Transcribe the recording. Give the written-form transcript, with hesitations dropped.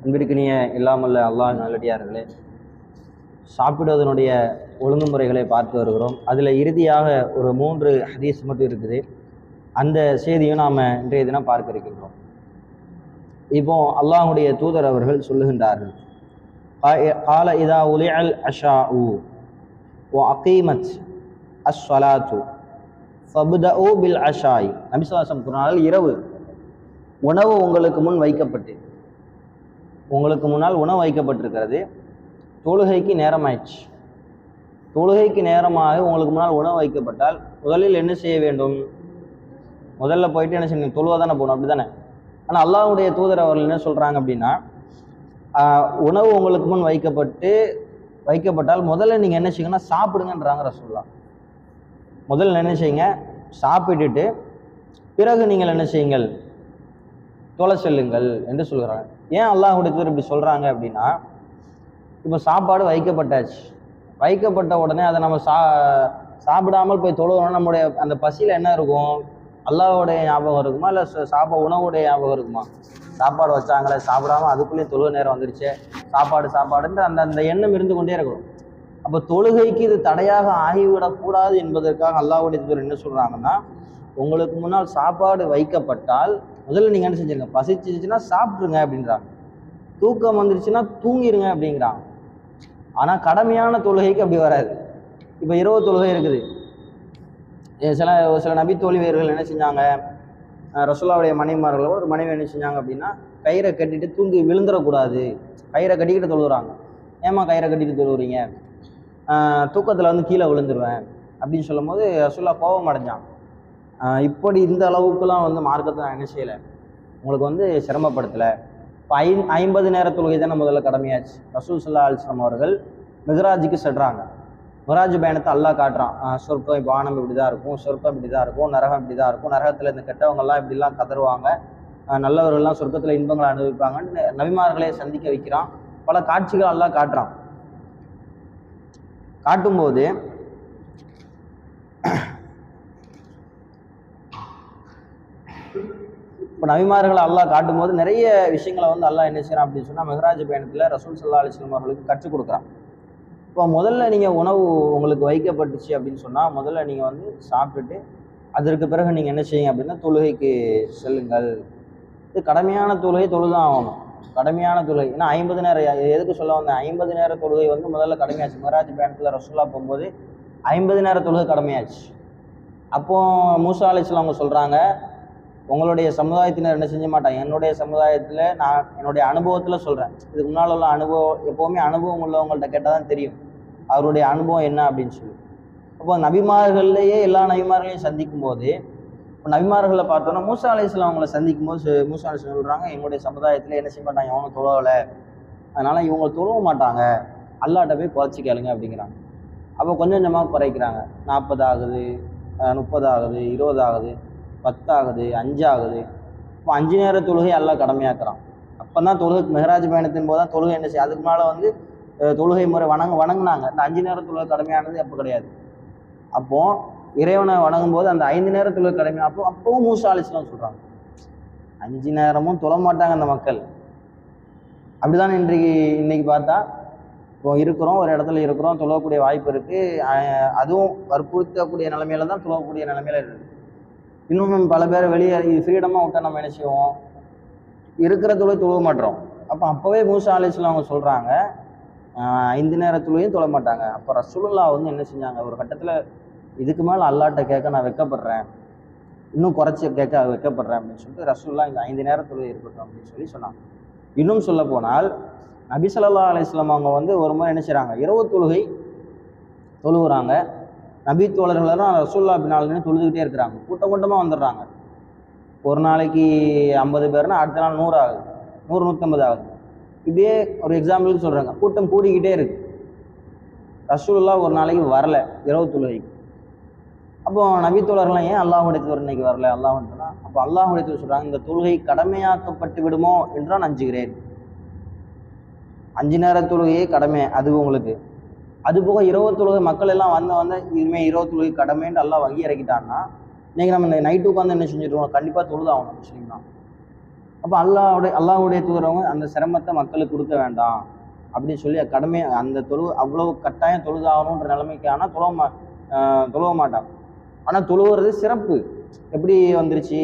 அன்பிற்கினிய இல்லாமல்ல அல்லாஹ் நல்லடியார்களே, சாப்பிடுவதனுடைய ஒழுங்குமுறைகளை பார்த்து வருகிறோம். அதில் இறுதியாக ஒரு 3 ஹதீஸ் மட்டும் இருக்குது. அந்த செய்தியும் நாம் இன்றைய தினம் பார்க்க இருக்கின்றோம். இப்போ அல்லாஹுடைய தூதர் அவர்கள் சொல்லுகின்றார்கள், கால இதா உலிஅல் அஷாஉ வ அகீமத் அஸ்ஸலாத்து ஃபப்தஉ பில் அஷாய். நபி ஸல்லல்லாஹு அலைஹி வஸல்லம் கூறினார்கள், இரவு உணவு உங்களுக்கு முன்னால் உணவு வைக்கப்பட்டிருக்கிறது, தொழுகைக்கு நேரமாயிடுச்சு. தொழுகைக்கு நேரமாக உங்களுக்கு முன்னால் உணவு வைக்கப்பட்டால் முதலில் என்ன செய்ய வேண்டும்? முதல்ல போயிட்டு என்ன செய்யணும்? தொழுவ தானே போகணும், அப்படி தானே? ஆனால் அல்லாஹ்வுடைய தூதர் அவர்கள் என்ன சொல்கிறாங்க அப்படின்னா, உணவு உங்களுக்கு முன் வைக்கப்பட்டால் முதல்ல நீங்கள் என்ன செய்யுங்கன்னா சாப்பிடுங்கன்றாங்க ரசூலுல்லாஹ். முதல்ல என்ன செய்யுங்க? சாப்பிட்டுட்டு பிறகு நீங்கள் என்ன செய்யுங்கள்? தொலை செல்லுங்கள் என்று சொல்கிறாங்க. ஏன் அல்லாஹ்வுடைய தூதர் இப்படி சொல்கிறாங்க அப்படின்னா, இப்போ சாப்பாடு வைக்கப்பட்ட உடனே அதை நம்ம சாப்பிடாமல் போய் தொழுவோம்னா நம்முடைய அந்த பசியில் என்ன இருக்கும்? அல்லாஹ்வுடைய ஞாபகம் இருக்குமா, இல்லை உணவுடைய ஞாபகம் இருக்குமா? சாப்பாடு வச்சாங்களே, சாப்பிடாம அதுக்குள்ளேயே தொழுகை நேரம் வந்துருச்சு, சாப்பாடுன்ற அந்த எண்ணம் இருந்து கொண்டே இருக்கணும். அப்போ தொழுகைக்கு இது தடையாக ஆகிவிடக்கூடாது என்பதற்காக அல்லாஹ்வுடைய தூதர் என்ன சொல்கிறாங்கன்னா, உங்களுக்கு முன்னால் சாப்பாடு வைக்கப்பட்டால் முதல்ல நீங்கள் என்ன செஞ்சுருங்க? பசிச்சிச்சுன்னா சாப்பிட்ருங்க அப்படின்றாங்க. தூக்கம் வந்துருச்சுன்னா தூங்கிடுங்க அப்படிங்கிறாங்க. ஆனால் கடமையான தொழுகைக்கு அப்படி வராது. இப்போ இரவு தொழுகை இருக்குது. சில நபி தோழிவர்கள் என்ன செஞ்சாங்க? ரசூலுல்லாஹ்வுடைய மனைவிமார்களோ ஒரு மனைவி என்ன செஞ்சாங்க அப்படின்னா, கயிறை கட்டிட்டு தூங்கி விழுந்துடக்கூடாது, கயிறை கட்டிக்கிட்டு தொழுகிறாங்க. ஏமா கயிறை கட்டிட்டு தொழுகிறீங்க? தூக்கத்தில் வந்து கீழே விழுந்துருவேன் அப்படின்னு சொல்லும் போது ரசூலுல்லாஹ் கோபம் அடைஞ்சான். இப்படி இந்த அளவுக்குலாம் வந்து மார்க்கத்தை நான் என்ன செய்யலை, உங்களுக்கு வந்து சிரமப்படுத்தலை. இப்போ 50 நேர தொழுகை தானே முதல்ல கடமையாச்சு. ரசூல் ஸல்லல்லாஹு அலைஹி வஸல்லம் அவர்கள் மிஹ்ராஜுக்கு செல்றாங்க. மிஹ்ராஜ் பயணத்தை அல்லாஹ் காட்டுறான். சொர்க்கம் வானம் இப்படி தான் இருக்கும், சொர்க்கம் இப்படி தான் இருக்கும், நரகம் இப்படி தான் இருக்கும், நரகத்தில் இந்த கெட்டவங்கள்லாம் இப்படிலாம் கதறுவாங்க, நல்லவர்கள்லாம் சொர்க்கத்தில் இன்பங்களை அனுபவிப்பாங்கன்னு நபிமார்களே சந்திக்க வைக்கிறான். பல காட்சிகள் அல்லாஹ் காட்டுறான். காட்டும்போது இப்போ நபிமார்களை அல்லாஹ் காட்டும்போது நிறைய விஷயங்களை வந்து அல்லாஹ் என்ன செய்யறான் அப்படின்னு சொன்னால், மிஹ்ராஜ் பயணத்தில் ரசூல் ஸல்லல்லாஹு அலைஹி வஸல்லம் அவர்களுக்கு கற்றுக் கொடுக்குறான். இப்போ முதல்ல நீங்கள் உணவு உங்களுக்கு வைக்கப்பட்டுச்சு அப்படின்னு சொன்னால் முதல்ல நீங்கள் வந்து சாப்பிட்டுட்டு அதற்கு பிறகு நீங்கள் என்ன செய்யுங்க அப்படின்னா தொழுகைக்கு செல்லுங்கள். இது கடமையான தொழுகை தொழுதான் ஆகணும், கடமையான தொழுகை. ஏன்னா 50 நேரம் எதுக்கு சொல்ல வந்தேன்? 50 நேர தொழுகை வந்து முதல்ல கடமையாச்சு. மிஹ்ராஜ் பயணத்தில் ரசூலுல்லாஹ் போகும்போது 50 நேர தொழுகை கடமையாச்சு. அப்போ மூசா அலைஹிஸ்ஸலாம் அவங்க சொல்கிறாங்க, உங்களுடைய சமுதாயத்தினர் என்ன செஞ்ச மாட்டாங்க, என்னுடைய சமுதாயத்தில் நான் என்னுடைய அனுபவத்தில் சொல்கிறேன், இதுக்கு முன்னால் உள்ள அனுபவம், எப்போவுமே அனுபவம் உள்ளவங்கள்ட்ட கேட்டால் தான் தெரியும் அவருடைய அனுபவம் என்ன அப்படின்னு சொல்லி. அப்போ நபிமார்கள்லேயே எல்லா நபிமார்களையும் சந்திக்கும் போது இப்போ நபிமார்களை பார்த்தோன்னா மூசா அலைஹிஸ்ஸலாம் அவங்கள சந்திக்கும் போது மூசா அலைஹிஸ்ஸலாம் சொல்கிறாங்க, எங்களுடைய சமுதாயத்தில் என்ன செய்ய மாட்டாங்க, எவனும் தொழலை, அதனால் இவங்க தொழவும் மாட்டாங்க, அல்லாஹ்ட்ட போய் குறைச்சி கேளுங்க அப்படிங்கிறாங்க. அப்போ கொஞ்சம் கொஞ்சமாக குறைக்கிறாங்க. 40 ஆகுது, 30 ஆகுது, 20 ஆகுது, 10 ஆகுது, 5 ஆகுது. இப்போ 5 நேர தொழுகை அல்லாஹ் கடமையாக்குறான். அப்போ தான் தொழுகை மிஹ்ராஜ் பயணத்தின் போது தான் தொழுகை என்ன செய்யும். அதுக்கு மேலே வந்து தொழுகை முறை வணங்குனாங்க. இந்த 5 நேர தொழுகை கடமையானது அப்போ கிடையாது. அப்போது இறைவனை வணங்கும் போது அந்த 5 நேர தொழுகை கடமையான அப்பவும் மூசா அலைஹிஸ்ஸலாம் சொல்கிறாங்க, 5 நேரமும் தொழ மாட்டாங்க அந்த மக்கள். அப்படிதான் இன்னைக்கு பார்த்தா இப்போ இருக்கிறோம், ஒரு இடத்துல இருக்கிறோம், தொழக்கூடிய வாய்ப்பு இருக்குது, அதுவும் வற்புறுத்தக்கூடிய நிலைமையில தான் தொழக்கூடிய நிலைமையில இருக்குது. இன்னும் பல பேர் வெளியே ஃப்ரீடமாக விட்டால் நம்ம என்ன செய்வோம், இருக்கிற தொழுகை தொழ மாட்டோம். அப்போவே மூசா அலைஹிஸ்ஸலாம் அவங்க சொல்கிறாங்க 5 நேர தொழுகையும் தொழ மாட்டாங்க. அப்போ ரசூலுல்லாஹ் வந்து என்ன செஞ்சாங்க, ஒரு கட்டத்தில் இதுக்கு மேலே அல்லாஹ்ட்ட கேட்க நான் வெட்கப்படுறேன், இன்னும் குறைச்சி கேட்க வெட்கப்படுறேன் அப்படின்னு சொல்லிட்டு ரசூலுல்லாஹ் இந்த 5 நேர தொழுகை இருக்கட்டும் அப்படின்னு சொன்னாங்க. இன்னும் சொல்ல போனால் நபி ஸல்லல்லாஹு அலைஹி வஸல்லம் அவங்க வந்து ஒரு முறை என்ன செய்கிறாங்க, இரவு தொழுகை தொழுகிறாங்க. நபி தோழர்களெல்லாம் ரசூலுல்லாஹ் பின்னால் தொழுதுகிட்டே இருக்கிறாங்க. கூட்டமாக வந்துடுறாங்க. ஒரு நாளைக்கு 50 பேர்னா அடுத்த நாள் 100 ஆகுது, 100 150 ஆகுது. இப்படியே ஒரு எக்ஸாம்பிளுக்கு சொல்கிறாங்க, கூட்டம் கூடிக்கிட்டே இருக்கு. ரசூலுல்லாஹ் ஒரு நாளைக்கு வரல இரவு தொழுகைக்கு. அப்போ நபி தோழர்கள்லாம் ஏன் அல்லாஹ்வுடைய தூதர் இன்னைக்கு வரல, அல்லாஹ்வுடைய அப்போ அல்லாஹ்வுடைய தூதர் சொல்கிறாங்க, இந்த தொழுகை கடமையாக்கப்பட்டு விடுமோ என்று நான் அஞ்சுகிறேன். 5 நேர தொழுகையே கடமை அது உங்களுக்கு, அதுபோக இரவு தொழுகை மக்கள் எல்லாம் வந்த இனிமேல் இரவு தொழுகை கடமைன்னு அல்லாஹ் வகி இறக்கிட்டான்னா இன்றைக்கி நம்ம நைட்டு உட்காந்து என்ன செஞ்சுருவோம், கண்டிப்பாக தொழுதாகணும் முஸ்லீம் தான். அப்போ அல்லாஹ்வுடைய தூதரவங்க அந்த சிரமத்தை மக்களுக்கு கொடுக்க வேண்டாம் அப்படின்னு சொல்லி கடமை அந்த அவ்வளவு கட்டாயம் தொழுதாகணுன்ற நிலைமைக்கு ஆனால் தொழுவ மாட்டாங்க. ஆனால் தொழுவுறது சிறப்பு எப்படி வந்துருச்சு?